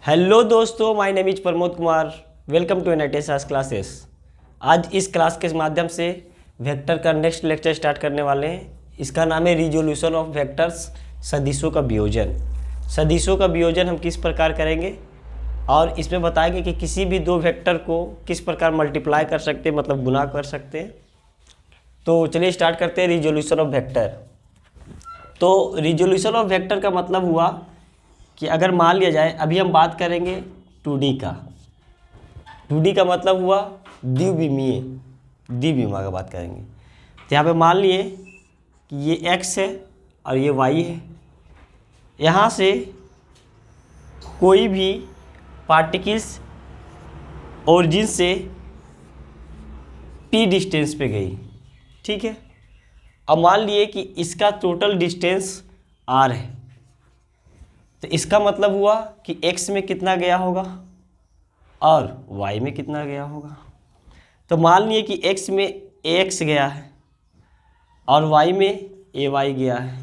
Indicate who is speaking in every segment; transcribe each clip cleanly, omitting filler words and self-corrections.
Speaker 1: Hello दोस्तों, my name is Pramod Kumar. Welcome to NITS classes. आज इस क्लास के माध्यम से वेक्टर का नेक्स्ट लेक्चर स्टार्ट करने वाले हैं। इसका नाम है रिजोल्यूशन ऑफ वेक्टर्स, सदिशों का वियोजन। सदिशों का वियोजन हम किस प्रकार करेंगे और इसमें बताएंगे कि किसी भी दो वेक्टर को किस प्रकार मल्टीप्लाई कर सकते हैं, मतलब गुना कर सकते हैं। तो चलिए स्टार्ट करते हैं रिजोल्यूशन ऑफ वेक्टर। तो रिजोल्यूशन ऑफ वेक्टर का मतलब हुआ कि अगर मान लिया जाए, अभी हम बात करेंगे 2D का। 2D का मतलब हुआ द्विविमीय, द्विविमा का बात करेंगे। तो यहाँ पे मान लिए कि ये x है और ये y है। यहाँ से कोई भी पार्टिकल्स ओरिजिन से p डिस्टेंस पे गई, ठीक है। अब मान लिए कि इसका टोटल डिस्टेंस r है, तो इसका मतलब हुआ कि x में कितना गया होगा और y में कितना गया होगा। तो मान लिए कि x में ax गया है और y में ay गया है।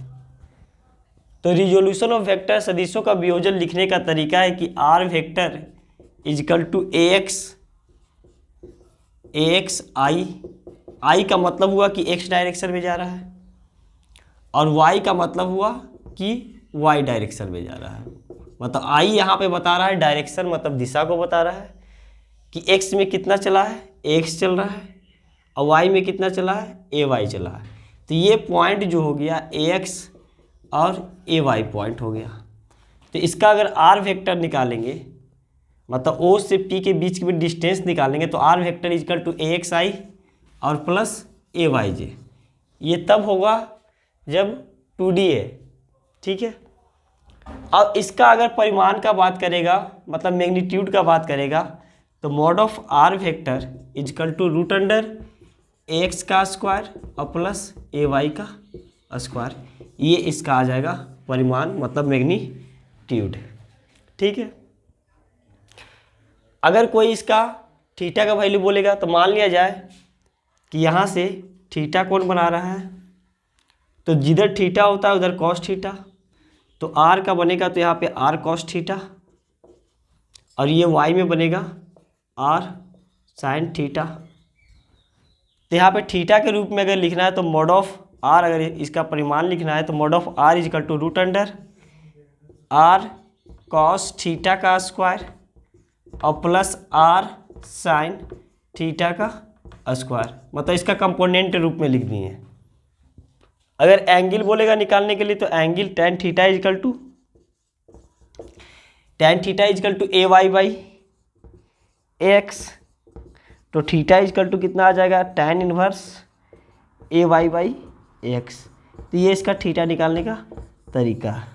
Speaker 1: तो रिजोल्यूशन ऑफ वेक्टर सदिशों का वियोजन लिखने का तरीका है कि r vector is equal to ax i का मतलब हुआ कि x डायरेक्शन में जा रहा है और y का मतलब हुआ कि y डायरेक्शन में जा रहा है। मतलब i यहाँ पे बता रहा है डायरेक्शन, मतलब दिशा को बता रहा है कि x में कितना चला है, x चल रहा है, और y में कितना चला है, ay चला है। तो ये पॉइंट जो हो गया ax और ay पॉइंट हो गया। तो इसका अगर r वेक्टर निकालेंगे, मतलब o से p के बीच की डिस्टेंस निकालेंगे, तो r vector is equal to axi और प्लस ayj। ये तब होगा जब 2D है, ठीक है। अब इसका अगर परिमाण का बात करेगा, मतलब मैग्नीट्यूड का बात करेगा, तो mod of r vector is equal to root under ax का स्क्वायर और प्लस ay का स्क्वायर। ये इसका आ जाएगा परिमाण, मतलब मैग्नीट्यूड, ठीक है। अगर कोई इसका थीटा का वैल्यू बोलेगा, तो मान लिया जाए कि यहाँ से थीटा कौन बना रहा है, तो जिधर थीटा होता है उधर कॉस थीटा। तो r का बनेगा तो यहाँ पे r कॉस थीटा, और ये y में बनेगा r साइन थीटा। तो यहाँ पे थीटा के रूप में अगर लिखना है तो मॉड ऑफ r, अगर इसका परिमाण लिखना है तो mod of r is equal to root under r cos theta का स्क्वायर और प्लस r साइन थीटा का स्क्वायर। मतलब इसका कंपोनेंट रूप में लिख दिए। अगर एंगल बोलेगा निकालने के लिए, तो angle tan theta is equal to a y by x. तो थीटा इजकल टू कितना आ जाएगा, tan inverse a y by x. तो ये इसका थीटा निकालने का तरीका है,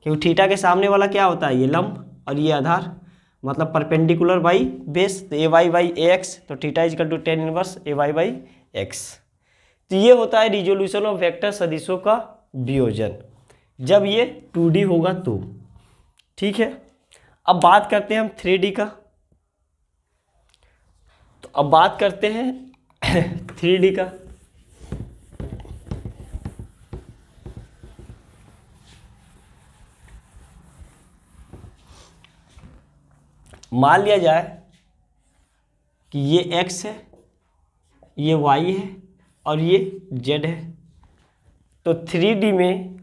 Speaker 1: क्योंकि थीटा के सामने वाला क्या होता है, ये लंब और ये आधार, मतलब परपेंडिकुलर बाई बेस। तो ए वाई बाई एक्स, तो theta is equal to tan inverse a y by x. तो ये होता है रिजोल्यूशन ऑफ वेक्टर सदिशों का वियोजन, जब ये 2D होगा तो, ठीक है। अब बात करते हैं हम 3D का। तो अब बात करते हैं 3D का। मान लिया जाए कि ये x है, ये y है और ये z है। तो 3D में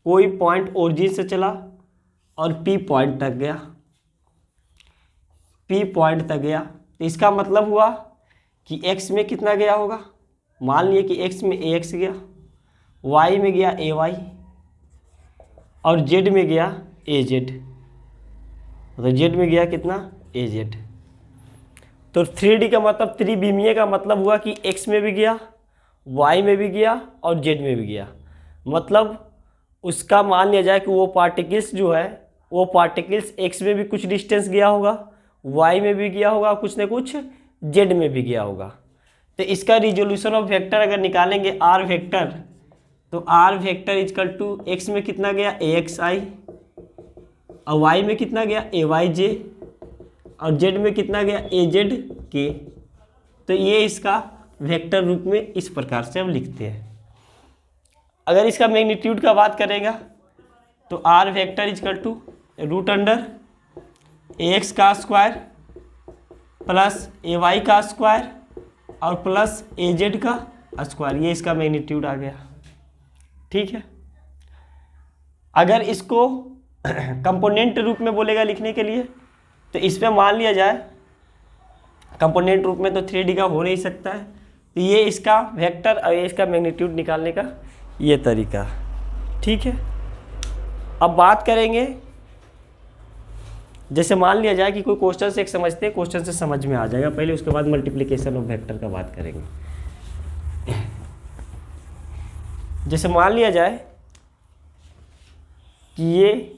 Speaker 1: कोई पॉइंट ओरिजिन से चला और P पॉइंट तक गया, P पॉइंट तक गया। तो इसका मतलब हुआ कि x में कितना गया होगा, मान लिए कि x में ax गया, y में गया ay और z में गया az। मतलब z में गया कितना, az। तो 3D का मतलब त्रिविमीय का मतलब हुआ कि x में भी गया, y में भी गया और z में भी गया। मतलब उसका मान लिया जाए कि वो पार्टिकल्स जो है, वो पार्टिकल्स x में भी कुछ डिस्टेंस गया होगा, y में भी गया होगा, कुछ न कुछ z में भी गया होगा। तो इसका रिजोल्यूशन ऑफ वेक्टर अगर निकालेंगे r वेक्टर, तो r vector is equal to x में कितना गया, axi, और y में कितना गया, ayj, और z में कितना गया, azk। तो ये इसका वेक्टर रूप में इस प्रकार से हम लिखते हैं। अगर इसका मैग्नीट्यूड का बात करेगा, तो r vector is equal to root under ax का स्क्वायर प्लस ay का स्क्वायर और प्लस az का स्क्वायर, ये इसका मैग्नीट्यूड आ गया। ठीक है, अगर इसको कंपोनेंट रूप में बोलेगा लिखने के लिए तो इसमें मान लिया जाए कंपोनेंट रूप में तो 3D का हो नहीं सकता है, तो ये इसका वेक्टर और ये इसका मैग्नीट्यूड निकालने का ये तरीका। ठीक है, अब बात करेंगे, जैसे मान लिया जाए कि कोई क्वेश्चन से एक समझते हैं, क्वेश्चन से समझ में आ जाएगा पहले, उसके बाद मल्टीप्लिकेशन ऑफ वेक्टर का बात करेंगे। जैसे मान लिया जाए कि ये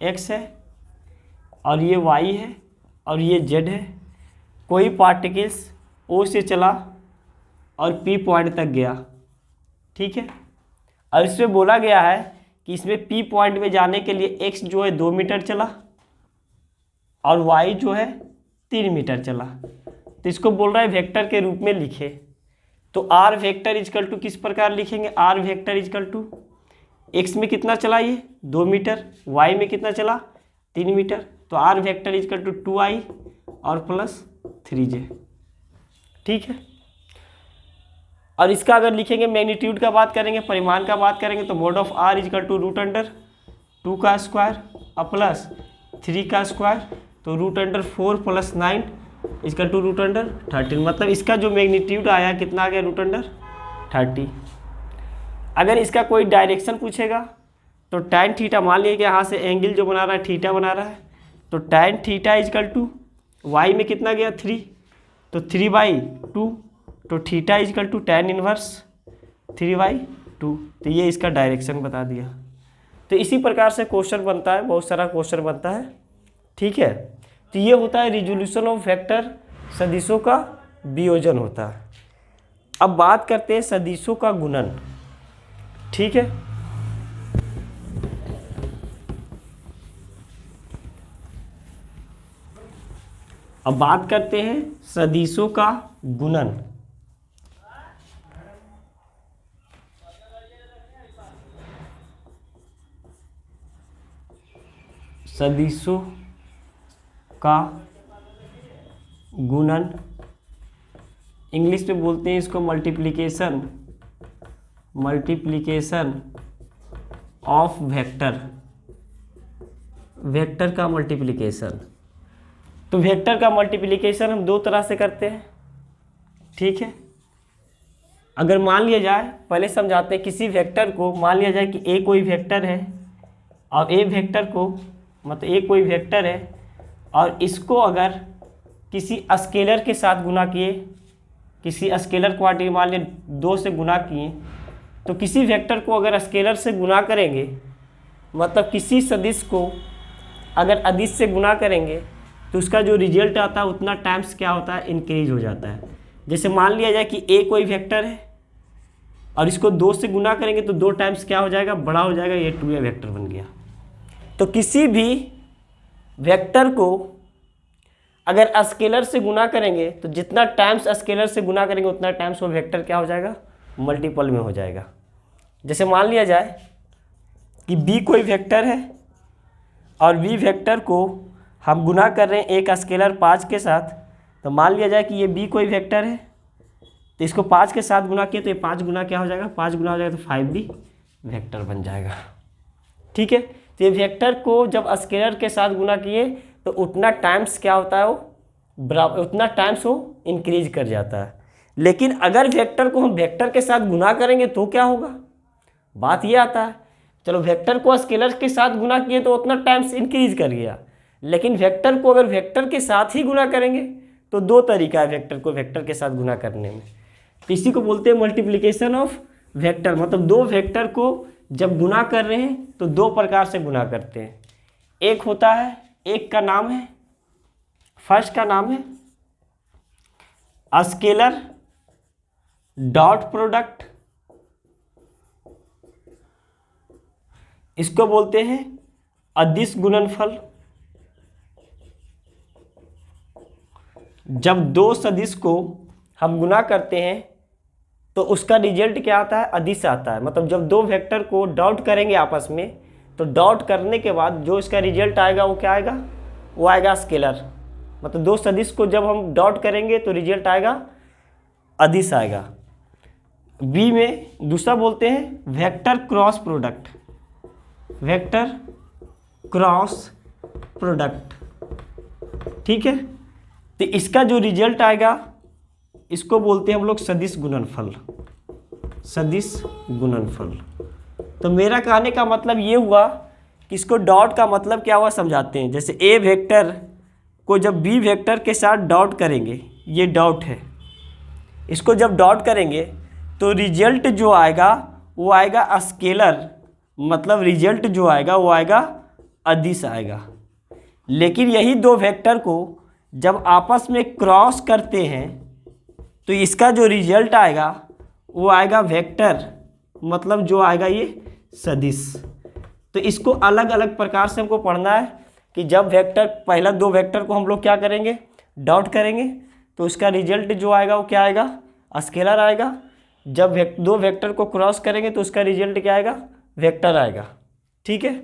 Speaker 1: x है और ये y है और ये z है, कोई पार्टिकल्स O से चला और P पॉइंट तक गया। ठीक है, और इसमें बोला गया है कि इसमें P पॉइंट में जाने के लिए x जो है 2 मीटर चला और y जो है 3 मीटर चला, तो इसको बोल रहा है वेक्टर के रूप में लिखे। तो r वेक्टर इजकल टू किस प्रकार लिखेंगे, r vector is equal to x में कितना चला ये 2 मीटर, y में कितना चला 3 मीटर, तो r vector is equal to 2i और प्लस 3j। ठीक है, और इसका अगर लिखेंगे मैग्नीट्यूड का बात करेंगे, परिमाण का बात करेंगे, तो mod of r is equal to √2 का स्क्वायर और प्लस 3 का स्क्वायर, तो √4 प्लस 9 इजकल टू √13। मतलब इसका जो मैग्नीट्यूड आया कितना आ गया √30। अगर इसका कोई डायरेक्शन पूछेगा तो tan थीटा, मान लीजिए कि यहाँ से एंगल जो बना रहा है थीटा बना रहा है, तो tan theta is equal to y में कितना गया 3, तो 3/2, तो theta is equal to tan inverse 3/2, तो ये इसका डायरेक्शन बता दिया। तो इसी प्रकार से क्वेश्चन बनता है, बहुत सारा क्वेश्चन बनता है। ठीक है, तो ये होता है रिजोल्यूशन ऑफ वेक्टर, सदिशों का वियोजन होता है। अब बात करते हैं सदिशों का गुणन। ठीक है, अब बात करते हैं सदिशों का गुणन। सदिशों का गुणन, इंग्लिश में बोलते हैं इसको मल्टीप्लिकेशन ऑफ वेक्टर, वेक्टर का मल्टीप्लिकेशन। तो वेक्टर का मल्टीप्लिकेशन हम 2 तरह से करते हैं। ठीक है, अगर मान लिया जाए, पहले समझाते हैं, किसी वेक्टर को मान लिया जाए कि ए कोई वेक्टर है और ए वेक्टर को, मतलब ए कोई वेक्टर है और इसको अगर किसी स्केलर के साथ गुना किए, किसी स्केलर क्वांटिटी मान लिया 2 से गुना किए, तो किसी वेक्टर को अगर स्केलर से गुना करेंगे, मतलब किसी सदिश को अगर अदिश से गुना करेंगे, तो उसका जो रिजल्ट आता है उतना टाइम्स क्या होता है, इंक्रीज हो जाता है। जैसे मान लिया जाए कि ए कोई वेक्टर है और इसको 2 से गुना करेंगे तो 2 टाइम्स क्या हो जाएगा, बड़ा हो जाएगा, ये 2a वेक्टर बन गया। तो किसी भी वेक्टर को अगर स्केलर से गुना करेंगे तो जितना टाइम्स स्केलर से गुना करेंगे उतना टाइम्स वो वेक्टर क्या हो जाएगा, मल्टीपल में हो जाएगा। जैसे मान लिया जाए कि b कोई वेक्टर है और b वेक्टर को हम गुना कर रहे हैं एक स्केलर 5 के साथ, तो मान लिया जाए कि ये b कोई वेक्टर है, तो इसको 5 के साथ गुना किए तो ये 5 गुना क्या हो जाएगा, 5 गुना हो जाएगा तो 5b वेक्टर बन जाएगा। ठीक है, तो ये वेक्टर को जब स्केलर के साथ गुना किए तो उतना टाइम्स क्या होता है, वो बराबर, उतना टाइम्स वो इंक्रीज कर जाता है। लेकिन अगर वेक्टर को हम वेक्टर के साथ गुना करेंगे तो क्या होगा, बात ये आता है, चलो वेक्टर को स्केलर के साथ गुना किए तो उतना टाइम्स इंक्रीज कर गया, लेकिन वेक्टर को अगर वेक्टर के साथ ही गुना करेंगे तो 2 तरीका है वेक्टर को वेक्टर के साथ गुना करने में। तो इसी को बोलते हैं मल्टीप्लिकेशन ऑफ वेक्टर, मतलब 2 वेक्टर को जब गुना कर रहे हैं तो 2 प्रकार से गुना करते हैं। एक होता है, एक का नाम है, फर्स्ट का नाम है स्केलर डॉट प्रोडक्ट, इसको बोलते हैं अदिश गुणनफल। जब 2 सदिश को हम गुना करते हैं तो उसका रिजल्ट क्या आता है, अदिश आता है। मतलब जब 2 वेक्टर को डॉट करेंगे आपस में, तो डॉट करने के बाद जो इसका रिजल्ट आएगा वो क्या आएगा, वो आएगा स्केलर। मतलब दो सदिश को जब हम डॉट करेंगे तो रिजल्ट आएगा अदिश आएगा। बी में दूसरा बोलते हैं vector cross product, vector cross product, ठीक है। तो इसका जो रिजल्ट आएगा इसको बोलते हैं हम लोग सदिश गुणनफल, सदिश गुणनफल। तो मेरा कहने का मतलब ये हुआ कि इसको डॉट का मतलब क्या हुआ समझाते हैं। जैसे ए वेक्टर को जब बी वेक्टर के साथ डॉट करेंगे, ये डॉट है, इसको जब डॉट करेंगे तो रिजल्ट जो आएगा वो आएगा स्केलर, मतलब रिजल्ट जो आएगा वो आएगा अदिश आएगा। लेकिन यही दो वेक्टर को जब आपस में क्रॉस करते हैं तो इसका जो रिजल्ट आएगा वो आएगा वेक्टर, मतलब जो आएगा ये सदिश। तो इसको अलग अलग प्रकार से हमको पढ़ना है कि जब वेक्टर, पहला दो वेक्टर को हम लोग क्या करेंगे, डॉट करेंगे, तो उसका रिजल्ट जो आएगा वो क्या आएगा, स्केलर आएगा। जब दो वेक्टर को क्रॉस करेंगे तो उसका रिजल्ट क्या आएगा, वेक्टर आएगा, ठीक है।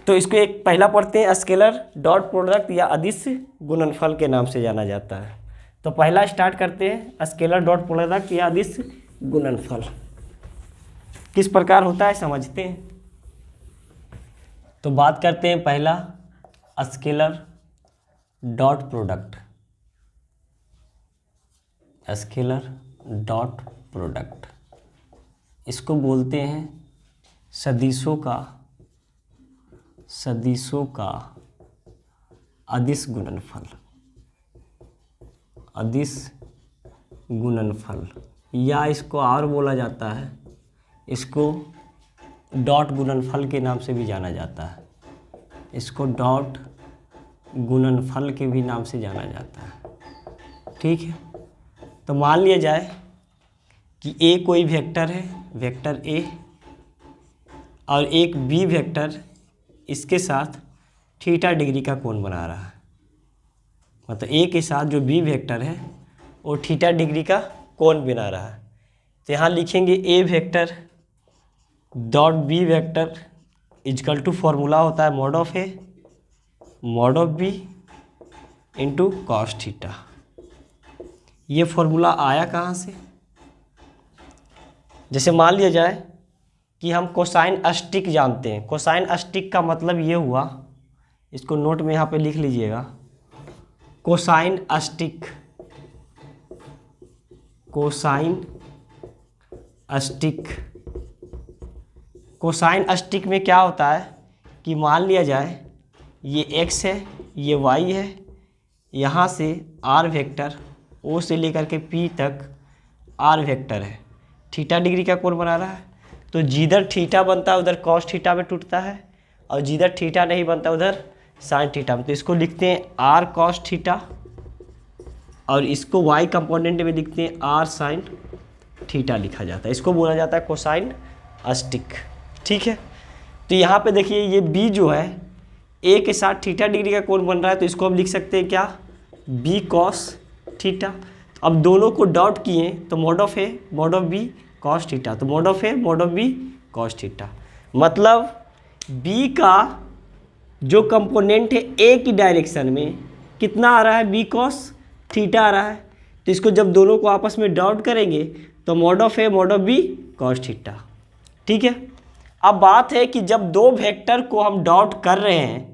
Speaker 1: तो इसको एक पहला पढ़ते हैं, स्केलर डॉट प्रोडक्ट या अदिश गुणनफल के नाम से जाना जाता है। तो पहला स्टार्ट करते हैं, स्केलर डॉट प्रोडक्ट या अदिश गुणनफल किस प्रकार होता है समझते हैं। तो बात करते हैं पहला scaler dot product, scaler dot product, इसको बोलते हैं सदिशों का अदिश गुणनफल, अदिश गुणनफल, या इसको और बोला जाता है, इसको डॉट गुणनफल के नाम से भी जाना जाता है, इसको डॉट गुणनफल के भी नाम से जाना जाता है, ठीक है। तो मान लिया जाए कि ए कोई वेक्टर है, वेक्टर ए, और एक बी वेक्टर इसके साथ थीटा डिग्री का कोण बना रहा है। मतलब ए के साथ जो बी वेक्टर है वो थीटा डिग्री का कोण बना रहा है। तो यहाँ लिखेंगे a vector dot B vector is equal to formula होता है mod of A mod of b into cos theta. ये फॉर्मूला आया कहाँ से, जैसे मान लिया जाए कि हम कोसाइन अस्टिक जानते हैं। कोसाइन अस्टिक का मतलब ये हुआ, इसको नोट में यहाँ पे लिख लीजिएगा, कोसाइन अस्टिक, कोसाइन अस्टिक, कोसाइन अस्टिक में क्या होता है कि मान लिया जाए ये x है, ये y है, यहाँ से r वेक्टर o से लेकर के p तक r वेक्टर है, थीटा डिग्री का कोण बना रहा है। तो जिधर थीटा बनता है उधर कॉस थीटा में टूटता है, और जिधर थीटा नहीं बनता उधर साइन थीटा में। तो इसको लिखते हैं आर कॉस थीटा, और इसको y कंपोनेंट में लिखते हैं आर साइन थीटा लिखा जाता है। इसको बोला जाता है कोसाइन अस्टिक, ठीक है। तो यहाँ पे देखिए ये b जो है a के साथ थीटा डिग्री का कोण बन रहा है, तो इसको हम लिख सकते हैं क्या, b कॉस थीटा। अब दोनों को डॉट किए तो mod of A mod of B cos theta, तो mod of A mod of B cos theta. मतलब b का जो कंपोनेंट है ए की डायरेक्शन में कितना आ रहा है, बी कॉस थीटा आ रहा है। तो इसको जब दोनों को आपस में डॉट करेंगे तो mod of A mod of B cos theta, ठीक है। अब बात है कि जब दो वेक्टर को हम डॉट कर रहे हैं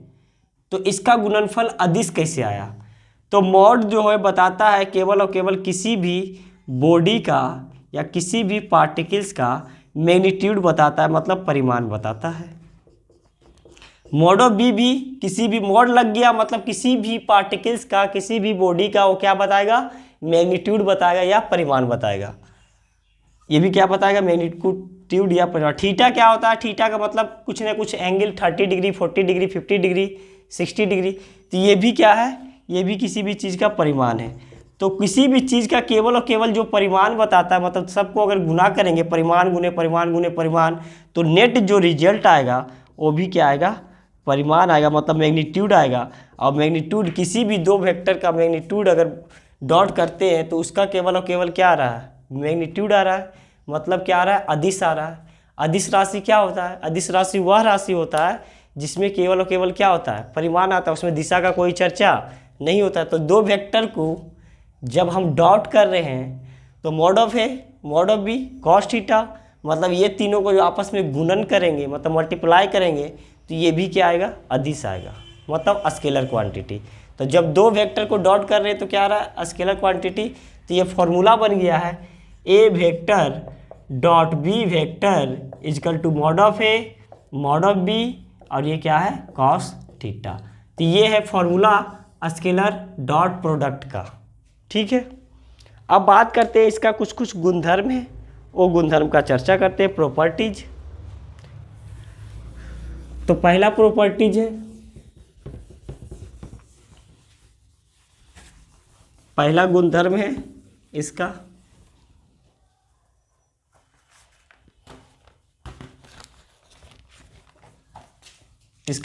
Speaker 1: तो इसका गुणनफल अदिश कैसे आया। तो मॉड जो है बताता है केवल और केवल किसी भी बॉडी का या किसी भी पार्टिकल्स का मैग्नीट्यूड बताता है, मतलब परिमाण बताता है। मॉड ऑफ बी भी किसी भी मॉड लग गया मतलब किसी भी पार्टिकल्स का, किसी भी बॉडी का, वो क्या बताएगा, मैग्नीट्यूड बताएगा या परिमाण बताएगा। ये भी क्या बताएगा, मैग्नीट्यूड या परिमाण। थीटा क्या होता है, थीटा का मतलब कुछ ना कुछ angle, 30 degree 40 degree 50 degree 60 degree. तो ये भी क्या है, ये भी किसी भी चीज़ का परिमाण है। तो किसी भी चीज़ का केवल और केवल जो परिमाण बताता है, मतलब सबको अगर गुना करेंगे परिमाण गुने परिमाण गुने परिमाण, तो नेट जो रिजल्ट आएगा वो भी क्या आएगा, परिमाण आएगा, मतलब मैग्नीट्यूड आएगा। और मैग्नीट्यूड किसी भी दो वेक्टर का मैग्नीट्यूड अगर डॉट करते हैं तो उसका केवल और केवल क्या आ रहा है, मैग्नीट्यूड आ रहा है, मतलब क्या आ रहा है, अदिश आ रहा है। अदिश राशि क्या होता है, अदिश राशि वह राशि होता है जिसमें केवल और केवल क्या होता है, परिमाण आता है, उसमें दिशा का कोई चर्चा नहीं होता है। तो दो वेक्टर को जब हम डॉट कर रहे हैं तो mod of A mod of B cos theta, मतलब ये तीनों को जो आपस में गुणन करेंगे, मतलब मल्टीप्लाई करेंगे, तो ये भी क्या आएगा, अदिश आएगा, मतलब स्केलर क्वांटिटी। तो जब दो वेक्टर को डॉट कर रहे हैं तो क्या आ रहा है, स्केलर क्वांटिटी। तो ये फॉर्मूला बन गया है a vector dot B vector is equal to mod of A mod of B, और ये क्या है, कॉस थीटा। तो ये है फॉर्मूला स्केलर डॉट प्रोडक्ट का। ठीक है, अब बात करते हैं इसका कुछ कुछ गुणधर्म है, वो गुणधर्म का चर्चा करते हैं, प्रॉपर्टीज। तो पहला प्रॉपर्टीज है, पहला गुणधर्म है इसका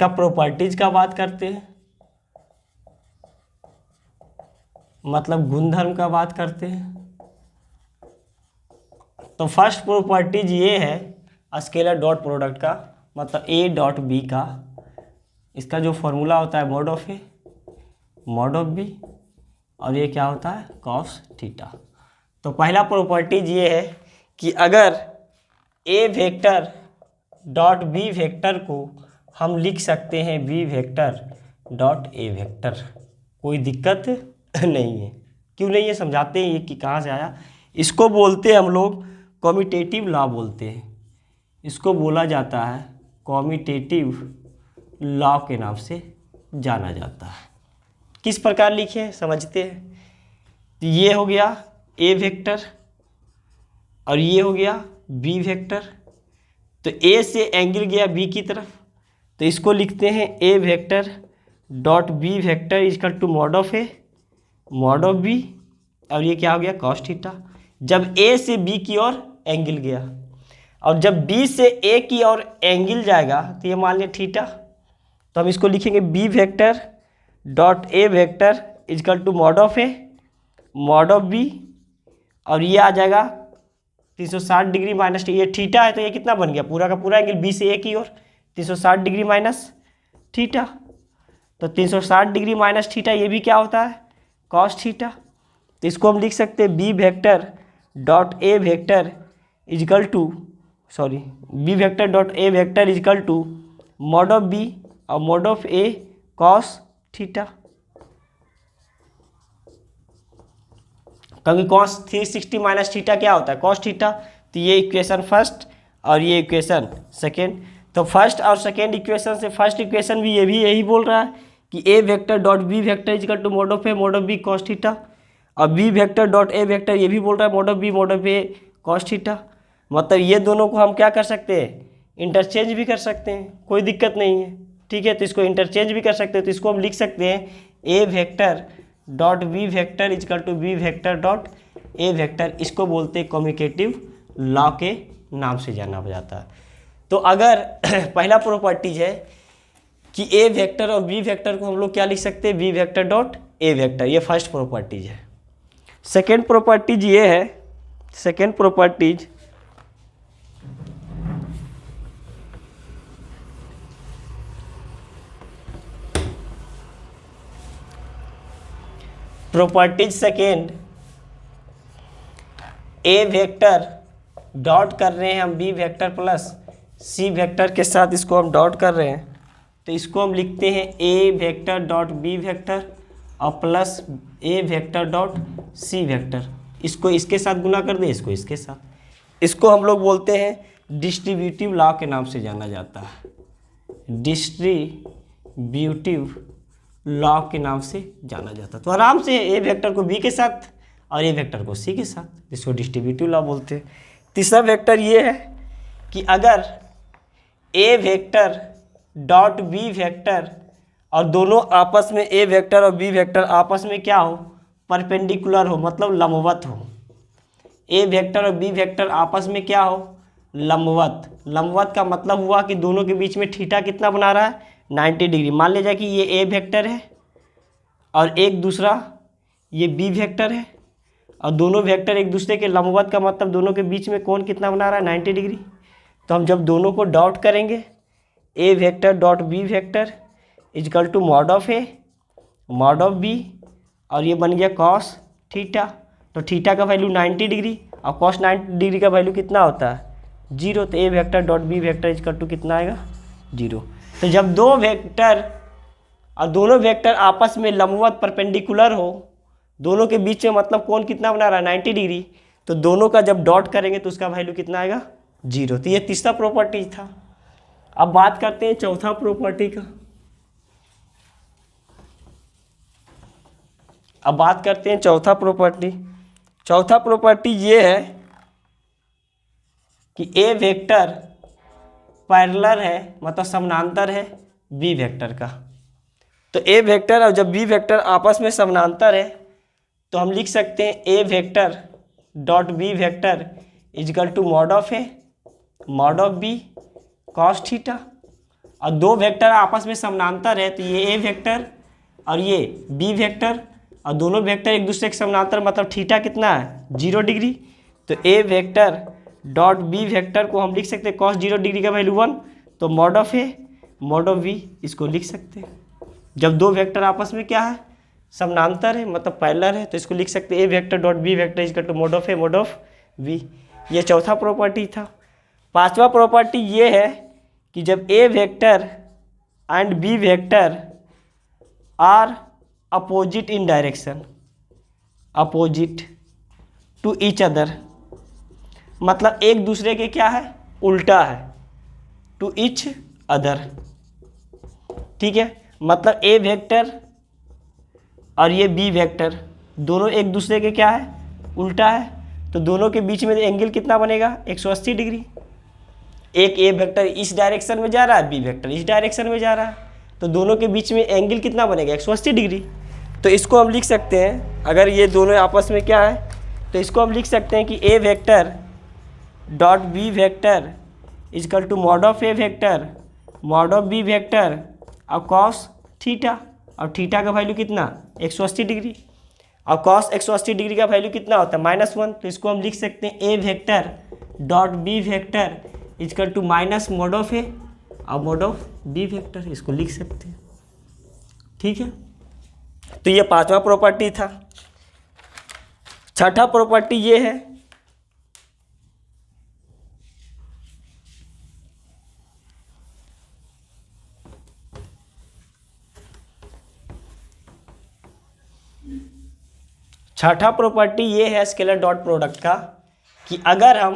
Speaker 1: प्रॉपर्टीज का बात करते हैं, मतलब गुणधर्म का बात करते हैं। तो फर्स्ट प्रॉपर्टीज ये है स्केलर डॉट प्रोडक्ट का, मतलब ए डॉट बी का, इसका जो फॉर्मूला होता है mod of A mod of B, और ये क्या होता है, कॉस थीटा। तो पहला प्रॉपर्टीज ये है कि अगर A vector dot B vector को हम लिख सकते हैं बी वेक्टर डॉट ए वेक्टर, कोई दिक्कत नहीं है। क्यों नहीं है, समझाते हैं ये कि कहाँ से आया। इसको बोलते हैं हम लोग कॉम्यूटेटिव लॉ बोलते हैं, इसको बोला जाता है कॉम्यूटेटिव लॉ के नाम से जाना जाता है। किस प्रकार लिखे समझते हैं। तो ये हो गया ए वेक्टर और ये हो गया बी वेक्टर। तो ए से एंगल गया बी की तरफ, तो इसको लिखते हैं a vector dot B vector equal to mod of A mod of B, और ये क्या हो गया, कॉस थीटा। जब ए से बी की ओर एंगल गया, और जब बी से ए की ओर एंगल जाएगा तो ये मान लिया थीटा, तो हम इसको लिखेंगे B vector dot A vector equal to mod of A mod of B, और ये आ जाएगा 360 डिग्री माइनस, ये थीटा है तो ये कितना बन गया, पूरा का पूरा एंगल बी से ए की ओर 360 डिग्री माइनस थीटा। तो 360 डिग्री माइनस थीटा ये भी क्या होता है, कॉस थीटा। तो इसको हम लिख सकते हैं B vector dot A vector is equal to b vector dot A vector is equal to mod of B और mod of a cos theta, क्योंकि कॉस 360 माइनस थीटा क्या होता है, कॉस थीटा। तो ये इक्वेशन फर्स्ट और ये इक्वेशन सेकेंड। तो फर्स्ट और सेकेंड इक्वेशन से फर्स्ट इक्वेशन भी यही बोल रहा है कि ए vector dot B vector is equal to mod of A mod of B cos theta, और बी वेक्टर डॉट ए वेक्टर ये भी बोल रहा है mod of b mod of a cos theta. मतलब ये दोनों को हम क्या कर सकते हैं, इंटरचेंज भी कर सकते हैं, कोई दिक्कत नहीं है। ठीक है, तो इसको इंटरचेंज भी कर सकते हैं। तो इसको हम लिख सकते हैं a vector dot B vector is equal to b vector dot A vector, इसको बोलते हैं कम्यूटेटिव लॉ के नाम से जाना जाता है। तो अगर पहला प्रॉपर्टीज है कि ए वेक्टर और बी वेक्टर को हम लोग क्या लिख सकते हैं, बी वेक्टर डॉट ए वेक्टर, ये फर्स्ट प्रॉपर्टीज है। सेकेंड प्रॉपर्टीज ये है, second properties second, A vector dot कर रहे हैं हम B vector plus C vector के साथ, इसको हम डॉट कर रहे हैं, तो इसको हम लिखते हैं a vector dot B vector और प्लस ए वेक्टर डॉट सी वेक्टर। इसको इसके साथ गुना कर दें, इसको इसके साथ। इसको हम लोग बोलते हैं डिस्ट्रीब्यूटिव लॉ के नाम से जाना जाता है, डिस्ट्रीब्यूटिव लॉ के नाम से जाना जाता है। तो आराम से ए वेक्टर को बी के साथ और ए वेक्टर को सी के साथ, इसको डिस्ट्रीब्यूटिव लॉ बोलते हैं। तीसरा वेक्टर ये है कि अगर A vector dot B vector और दोनों आपस में ए वेक्टर और बी वेक्टर आपस में क्या हो, परपेंडिकुलर हो, मतलब लंबवत हो। ए वेक्टर और बी वेक्टर आपस में क्या हो, लंबवत। लंबवत का मतलब हुआ कि दोनों के बीच में थीटा कितना बना रहा है, 90 डिग्री। मान लीजिए कि ये ए वेक्टर है और एक दूसरा ये बी वेक्टर है, और दोनों वेक्टर एक दूसरे के लंबवत का मतलब दोनों के बीच में कोण कितना बना रहा है, 90 डिग्री। तो हम जब दोनों को डॉट करेंगे a vector dot B vector is equal to mod of A mod of B, और ये बन गया कॉस थीटा। तो थीटा का वैल्यू 90 डिग्री और कॉस 90 डिग्री का वैल्यू कितना होता है 0। तो a vector dot B vector is equal to कितना आएगा 0। तो जब दो वेक्टर और दोनों वेक्टर आपस में लंबवत परपेंडिकुलर हो, दोनों के बीच में मतलब कोण कितना बना रहा है 90 डिग्री, तो दोनों का जब डॉट करेंगे तो उसका वैल्यू कितना आएगा 0। तो ये तीसरा प्रॉपर्टी था। अब बात करते हैं चौथा प्रॉपर्टी का। अब बात करते हैं चौथा प्रॉपर्टी। चौथा प्रॉपर्टी ये है कि ए वेक्टर पैरेलल है, मतलब समानांतर है बी वेक्टर का। तो ए वेक्टर और जब बी वेक्टर आपस में समानांतर है तो हम लिख सकते हैं a vector dot B vector is equal to mod of A mod of B cos theta. और दो वेक्टर आपस में समानांतर है तो ये ए वेक्टर और ये बी वेक्टर, और दोनों वेक्टर एक दूसरे के समानांतर, मतलब थीटा कितना है 0 डिग्री। तो a vector dot B vector को हम लिख सकते हैं कॉस 0 डिग्री का वैल्यू 1, तो mod of A mod of B इसको लिख सकते हैं। जब दो वेक्टर आपस में क्या है समानांतर है, मतलब पैरेलल है, तो इसको लिख सकते हैं a vector dot B vector is equal to mod of A mod of b. ये चौथा प्रॉपर्टी था। पांचवा प्रॉपर्टी ये है कि जब a vector and b vector are opposite in direction, opposite to each other, मतलब एक दूसरे के क्या है उल्टा है, टू ईच अदर, ठीक है। मतलब ए वेक्टर और ये बी वेक्टर दोनों एक दूसरे के क्या है उल्टा है, तो दोनों के बीच में एंगल कितना बनेगा 180 डिग्री। एक ए वेक्टर इस डायरेक्शन में जा रहा है, बी वेक्टर इस डायरेक्शन में जा रहा है, तो दोनों के बीच में एंगल कितना बनेगा 180 डिग्री। तो इसको हम लिख सकते हैं, अगर ये दोनों आपस में क्या है तो इसको हम लिख सकते हैं कि ए vector dot B vector is equal to mod of a vector mod of b vector और कॉस थीटा, और थीटा का वैल्यू कितना 180 डिग्री, और कॉस 180 डिग्री का वैल्यू कितना होता है -1। तो इसको हम लिख सकते हैं a vector dot B vector is equal to minus mod of a और मॉड ऑफ बी वेक्टर, इसको लिख सकते हैं, ठीक है। तो ये पांचवा प्रॉपर्टी था। छठा प्रॉपर्टी ये है छठा प्रॉपर्टी ये है स्केलर डॉट प्रोडक्ट का, कि अगर हम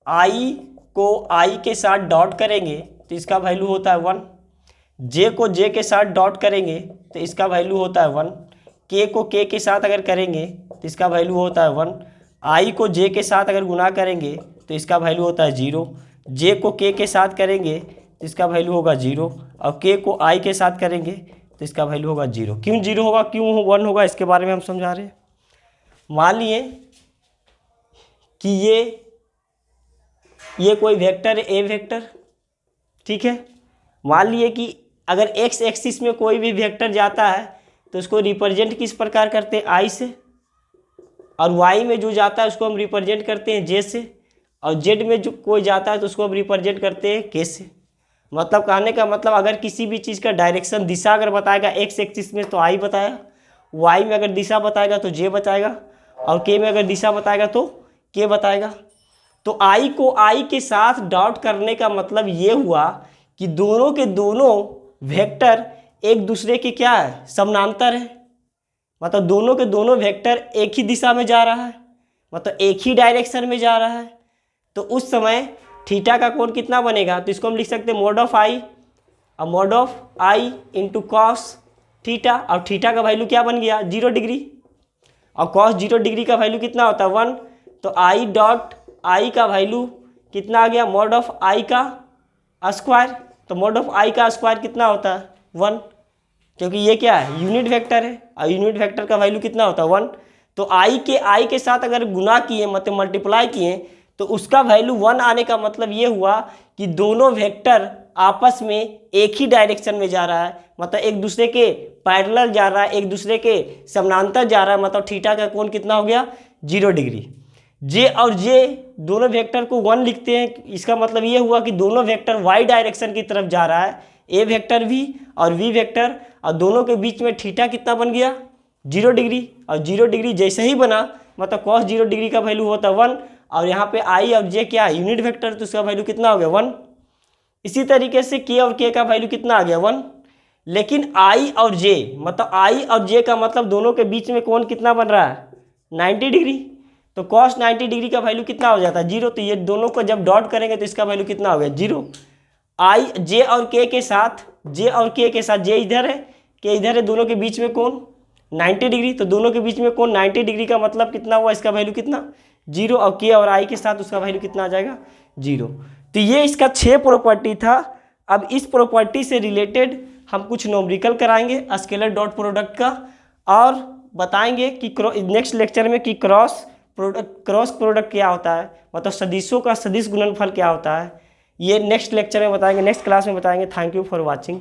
Speaker 1: i को i के साथ डॉट करेंगे तो इसका वैल्यू होता है 1, j को j के साथ डॉट करेंगे तो इसका वैल्यू होता है 1, k को k के साथ अगर करेंगे तो इसका वैल्यू होता है 1, i को j के साथ अगर गुना करेंगे तो इसका वैल्यू होता है 0, j को k के साथ करेंगे तो इसका वैल्यू होगा 0, और k को i के साथ करेंगे तो इसका वैल्यू होगा 0। क्यों 0 होगा, क्यों 1 होगा, इसके बारे में हम समझा रहे हैं। मान लिए कि ये कोई वेक्टर है ए वेक्टर, ठीक है। मान लिए कि अगर एक्स एक्सिस में कोई भी वेक्टर जाता है तो उसको रिप्रेजेंट किस प्रकार करते हैं आई से, और वाई में जो जाता है उसको हम रिप्रेजेंट करते हैं जे से, और जेड में जो कोई जाता है तो उसको हम रिप्रेजेंट करते हैं के से। मतलब कहने का मतलब अगर किसी भी चीज़ का डायरेक्शन दिशा अगर बताएगा एक्स एक्सिस में तो आई बताएगा, वाई में अगर दिशा बताएगा तो जे बताएगा, और के में अगर दिशा बताएगा तो के बताएगा। तो आई को आई के साथ डॉट करने का मतलब ये हुआ कि दोनों के दोनों वेक्टर एक दूसरे के क्या है समानांतर है, मतलब दोनों के दोनों वेक्टर एक ही दिशा में जा रहा है, मतलब एक ही डायरेक्शन में जा रहा है। तो उस समय थीटा का कोण कितना बनेगा, तो इसको हम लिख सकते हैं मॉड ऑफ आई, और mod of I into cos theta, और थीटा का वैल्यू क्या बन गया 0 डिग्री, और कॉस 0 डिग्री का वैल्यू कितना होता है 1। तो आई डॉट आई का वैल्यू कितना आ गया मॉड ऑफ आई का स्क्वायर, तो मॉड ऑफ आई का स्क्वायर कितना होता है 1, क्योंकि ये क्या है यूनिट वेक्टर है, और यूनिट वेक्टर का वैल्यू कितना होता है 1। तो आई के साथ अगर गुना किए मतलब मल्टीप्लाई किए तो उसका वैल्यू 1 आने का मतलब ये हुआ कि दोनों वेक्टर आपस में एक ही डायरेक्शन में जा रहा है, मतलब एक दूसरे के पैरेलल जा रहा है, एक दूसरे के समानांतर जा रहा है, मतलब थीटा का कोण कितना हो गया 0 डिग्री। जे और जे दोनों वेक्टर को 1 लिखते हैं, इसका मतलब ये हुआ कि दोनों वेक्टर वाई डायरेक्शन की तरफ जा रहा है, ए वेक्टर भी और वी वेक्टर, और दोनों के बीच में थीटा कितना बन गया 0 डिग्री, और 0 डिग्री जैसे ही बना मतलब cos 0 डिग्री का वैल्यू होता है 1, और यहाँ पे आई और जे क्या है यूनिट वेक्टर, तो उसका वैल्यू कितना हो गया 1। इसी तरीके से के और के का वैल्यू कितना आ गया 1, लेकिन आई और जे मतलब आई और जे का मतलब दोनों के बीच में कोण कितना बन रहा है 90 डिग्री, तो cos 90 डिग्री का वैल्यू कितना हो जाता है 0, तो ये दोनों को जब डॉट करेंगे तो इसका वैल्यू कितना हो गया 0। आई जे और के साथ जे इधर है के इधर है, दोनों के बीच में कोण 90 डिग्री, तो दोनों के बीच में कोण 90 डिग्री का मतलब कितना हुआ, इसका वैल्यू कितना 0, और के और आई के साथ उसका वैल्यू कितना आ जाएगा 0। तो ये इसका 6 प्रॉपर्टी था। अब इस प्रॉपर्टी से रिलेटेड हम कुछ न्यूमेरिकल कराएंगे स्केलर डॉट प्रोडक्ट का, और बताएंगे कि नेक्स्ट लेक्चर में कि क्रॉस प्रोडक्ट क्या होता है, मतलब सदिशों का सदिश गुणनफल क्या होता है, ये नेक्स्ट लेक्चर में बताएंगे, नेक्स्ट क्लास में बताएंगे। Thank you for watching.